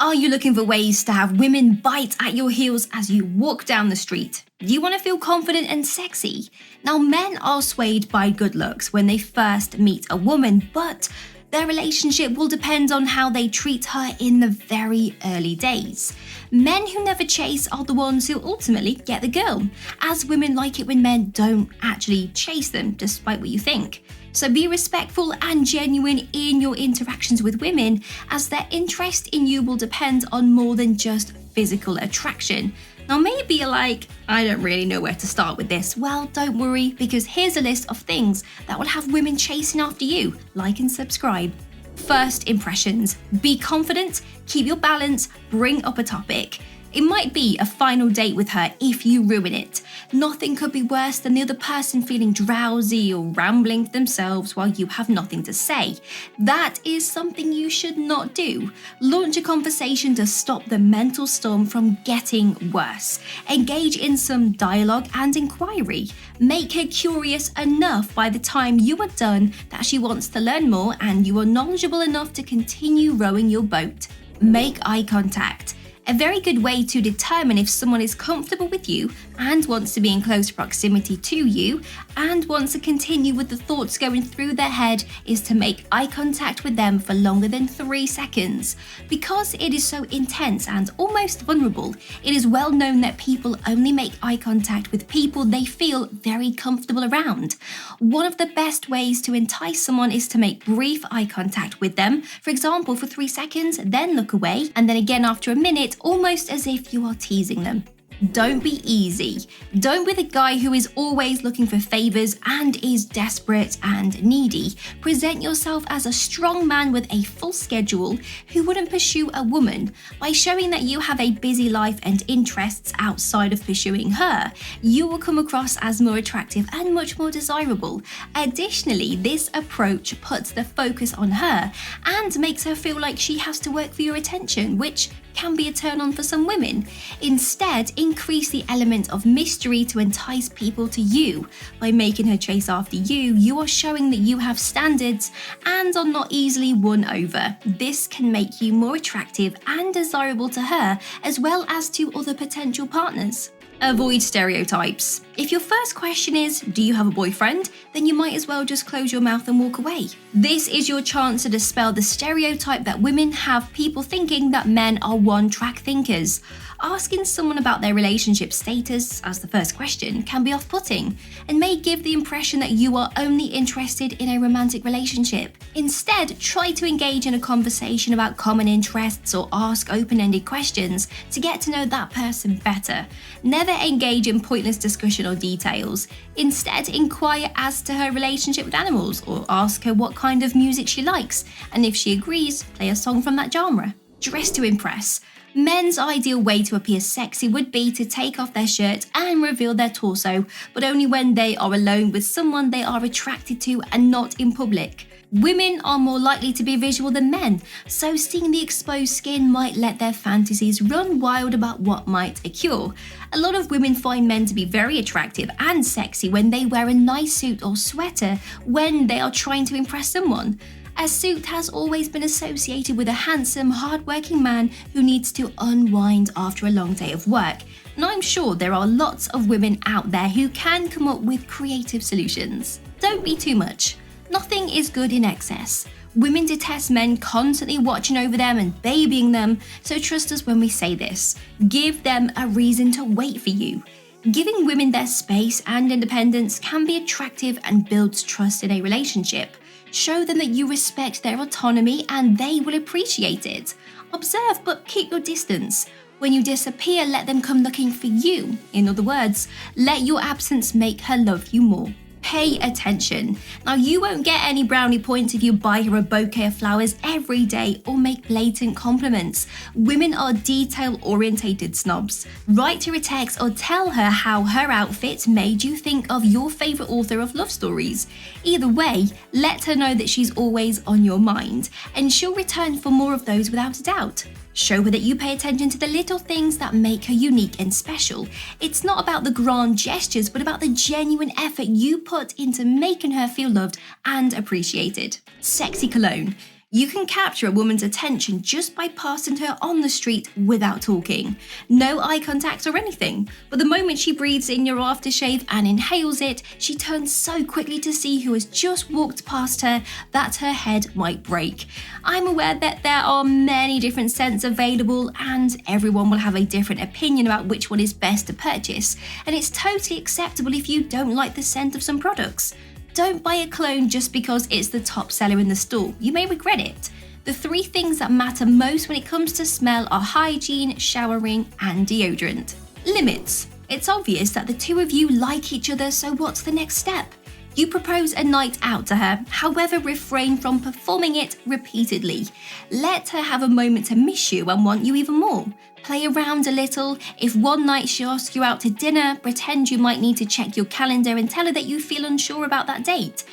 Are you looking for ways to have women bite at your heels as you walk down the street? Do you want to feel confident and sexy? Now, men are swayed by good looks when they first meet a woman, but their relationship will depend on how they treat her in the very early days. Men who never chase are the ones who ultimately get the girl, as women like it when men don't actually chase them, despite what you think. So be respectful and genuine in your interactions with women, as their interest in you will depend on more than just physical attraction. Now maybe you're like, I don't really know where to start with this. Well, don't worry, because here's a list of things that will have women chasing after you. Like and subscribe. First impressions. Be confident, keep your balance, bring up a topic. It might be a final date with her if you ruin it. Nothing could be worse than the other person feeling drowsy or rambling to themselves while you have nothing to say. That is something you should not do. Launch a conversation to stop the mental storm from getting worse. Engage in some dialogue and inquiry. Make her curious enough by the time you are done that she wants to learn more and you are knowledgeable enough to continue rowing your boat. Make eye contact. A very good way to determine if someone is comfortable with you and wants to be in close proximity to you and wants to continue with the thoughts going through their head is to make eye contact with them for longer than 3 seconds. Because it is so intense and almost vulnerable, it is well known that people only make eye contact with people they feel very comfortable around. One of the best ways to entice someone is to make brief eye contact with them, for example for 3 seconds, then look away, and then again after a minute, almost as if you are teasing them. Don't be easy. Don't be the guy who is always looking for favors and is desperate and needy. Present yourself as a strong man with a full schedule who wouldn't pursue a woman. By showing that you have a busy life and interests outside of pursuing her, you will come across as more attractive and much more desirable. Additionally, this approach puts the focus on her and makes her feel like she has to work for your attention, which can be a turn on for some women. Instead, increase the element of mystery to entice people to you. By making her chase after you, you are showing that you have standards and are not easily won over. This can make you more attractive and desirable to her, as well as to other potential partners. Avoid stereotypes. If your first question is, do you have a boyfriend? Then you might as well just close your mouth and walk away. This is your chance to dispel the stereotype that women have people thinking that men are one-track thinkers. Asking someone about their relationship status as the first question can be off-putting and may give the impression that you are only interested in a romantic relationship. Instead, try to engage in a conversation about common interests or ask open-ended questions to get to know that person better. Never engage in pointless discussion or details. Instead, inquire as to her relationship with animals or ask her what kind of music she likes, and if she agrees, play a song from that genre. Dress to impress. Men's ideal way to appear sexy would be to take off their shirt and reveal their torso, but only when they are alone with someone they are attracted to and not in public. Women are more likely to be visual than men, so seeing the exposed skin might let their fantasies run wild about what might occur. A lot of women find men to be very attractive and sexy when they wear a nice suit or sweater when they are trying to impress someone. A suit has always been associated with a handsome, hard-working man who needs to unwind after a long day of work. And I'm sure there are lots of women out there who can come up with creative solutions. Don't be too much. Nothing is good in excess. Women detest men constantly watching over them and babying them, so trust us when we say this. Give them a reason to wait for you. Giving women their space and independence can be attractive and builds trust in a relationship. Show them that you respect their autonomy and they will appreciate it. Observe but keep your distance. When you disappear, let them come looking for you. In other words, let your absence make her love you more. Pay attention. Now, you won't get any brownie points if you buy her a bouquet of flowers every day or make blatant compliments. Women are detail-orientated snobs. Write her a text or tell her how her outfit made you think of your favorite author of love stories. Either way, let her know that she's always on your mind, and she'll return for more of those without a doubt. Show her that you pay attention to the little things that make her unique and special. It's not about the grand gestures, but about the genuine effort you put into making her feel loved and appreciated. Sexy cologne. You can capture a woman's attention just by passing her on the street without talking. No eye contact or anything, but the moment she breathes in your aftershave and inhales it, she turns so quickly to see who has just walked past her that her head might break. I'm aware that there are many different scents available and everyone will have a different opinion about which one is best to purchase, and it's totally acceptable if you don't like the scent of some products. Don't buy a cologne just because it's the top seller in the store. You may regret it. The 3 things that matter most when it comes to smell are hygiene, showering, and deodorant. Limits. It's obvious that the two of you like each other, so what's the next step? You propose a night out to her, however, refrain from performing it repeatedly. Let her have a moment to miss you and want you even more. Play around a little. If one night she asks you out to dinner, pretend you might need to check your calendar and tell her that you feel unsure about that date.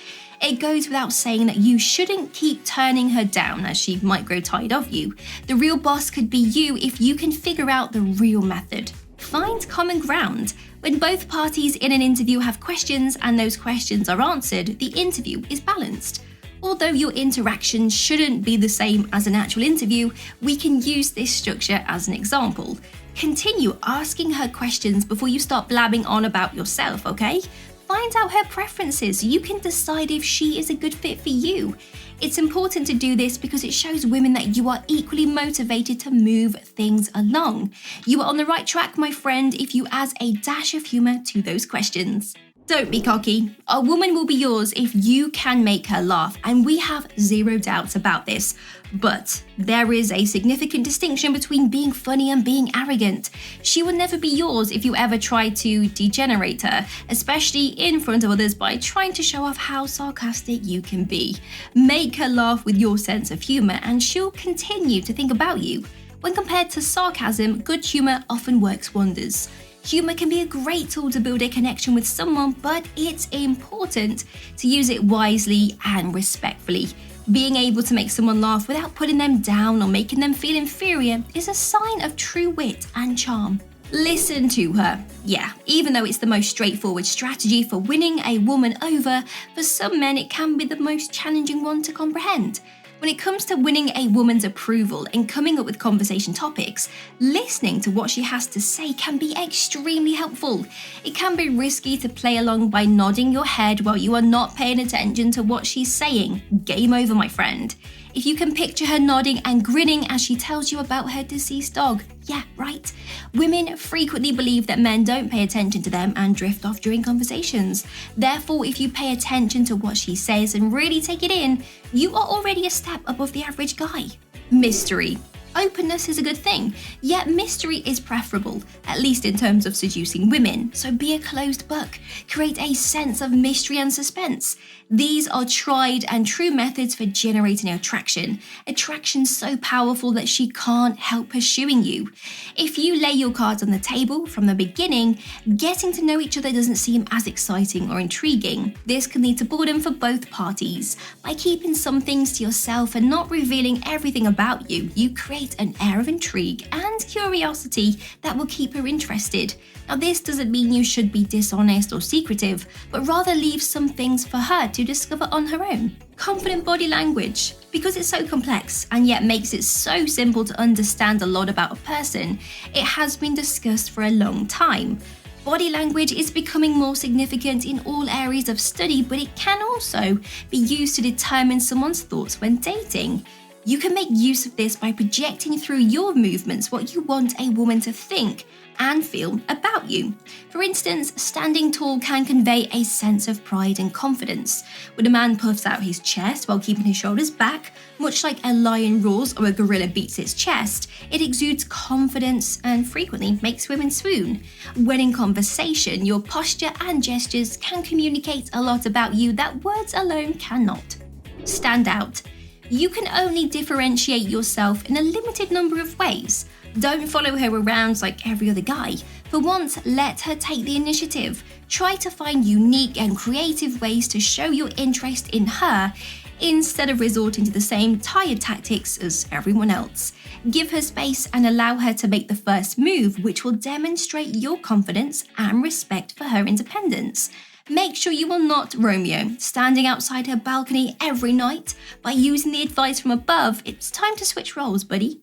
It goes without saying that you shouldn't keep turning her down, as she might grow tired of you. The real boss could be you if you can figure out the real method. Find common ground. When both parties in an interview have questions and those questions are answered, the interview is balanced. Although your interactions shouldn't be the same as an actual interview, we can use this structure as an example. Continue asking her questions before you start blabbing on about yourself, okay? Find out her preferences so you can decide if she is a good fit for you. It's important to do this because it shows women that you are equally motivated to move things along. You are on the right track, my friend, if you add a dash of humour to those questions. Don't be cocky. A woman will be yours if you can make her laugh, and we have zero doubts about this. But there is a significant distinction between being funny and being arrogant. She will never be yours if you ever try to degenerate her, especially in front of others by trying to show off how sarcastic you can be. Make her laugh with your sense of humour and she'll continue to think about you. When compared to sarcasm, good humour often works wonders. Humour can be a great tool to build a connection with someone, but it's important to use it wisely and respectfully. Being able to make someone laugh without putting them down or making them feel inferior is a sign of true wit and charm. Listen to her. Yeah, even though it's the most straightforward strategy for winning a woman over, for some men it can be the most challenging one to comprehend. When it comes to winning a woman's approval and coming up with conversation topics, listening to what she has to say can be extremely helpful. It can be risky to play along by nodding your head while you are not paying attention to what she's saying. Game over, my friend. If you can picture her nodding and grinning as she tells you about her deceased dog. Yeah, right. Women frequently believe that men don't pay attention to them and drift off during conversations. Therefore, if you pay attention to what she says and really take it in, you are already a step above the average guy. Mystery. Openness is a good thing, yet mystery is preferable, at least in terms of seducing women, so be a closed book. Create a sense of mystery and suspense. These are tried and true methods for generating attraction. Attraction so powerful that she can't help pursuing you. If you lay your cards on the table from the beginning, getting to know each other doesn't seem as exciting or intriguing. This can lead to boredom for both parties. By keeping some things to yourself and not revealing everything about you, you create an air of intrigue and curiosity that will keep her interested. Now, this doesn't mean you should be dishonest or secretive, but rather leave some things for her to discover on her own. Confident body language. Because it's so complex and yet makes it so simple to understand a lot about a person, it has been discussed for a long time. Body language is becoming more significant in all areas of study, but it can also be used to determine someone's thoughts when dating. You can make use of this by projecting through your movements what you want a woman to think and feel about you. For instance, standing tall can convey a sense of pride and confidence. When a man puffs out his chest while keeping his shoulders back, much like a lion roars or a gorilla beats its chest, it exudes confidence and frequently makes women swoon. When in conversation, your posture and gestures can communicate a lot about you that words alone cannot. Stand out. You can only differentiate yourself in a limited number of ways. Don't follow her around like every other guy. For once, let her take the initiative. Try to find unique and creative ways to show your interest in her instead of resorting to the same tired tactics as everyone else. Give her space and allow her to make the first move, which will demonstrate your confidence and respect for her independence. Make sure you are not Romeo, standing outside her balcony every night. By using the advice from above, it's time to switch roles, buddy.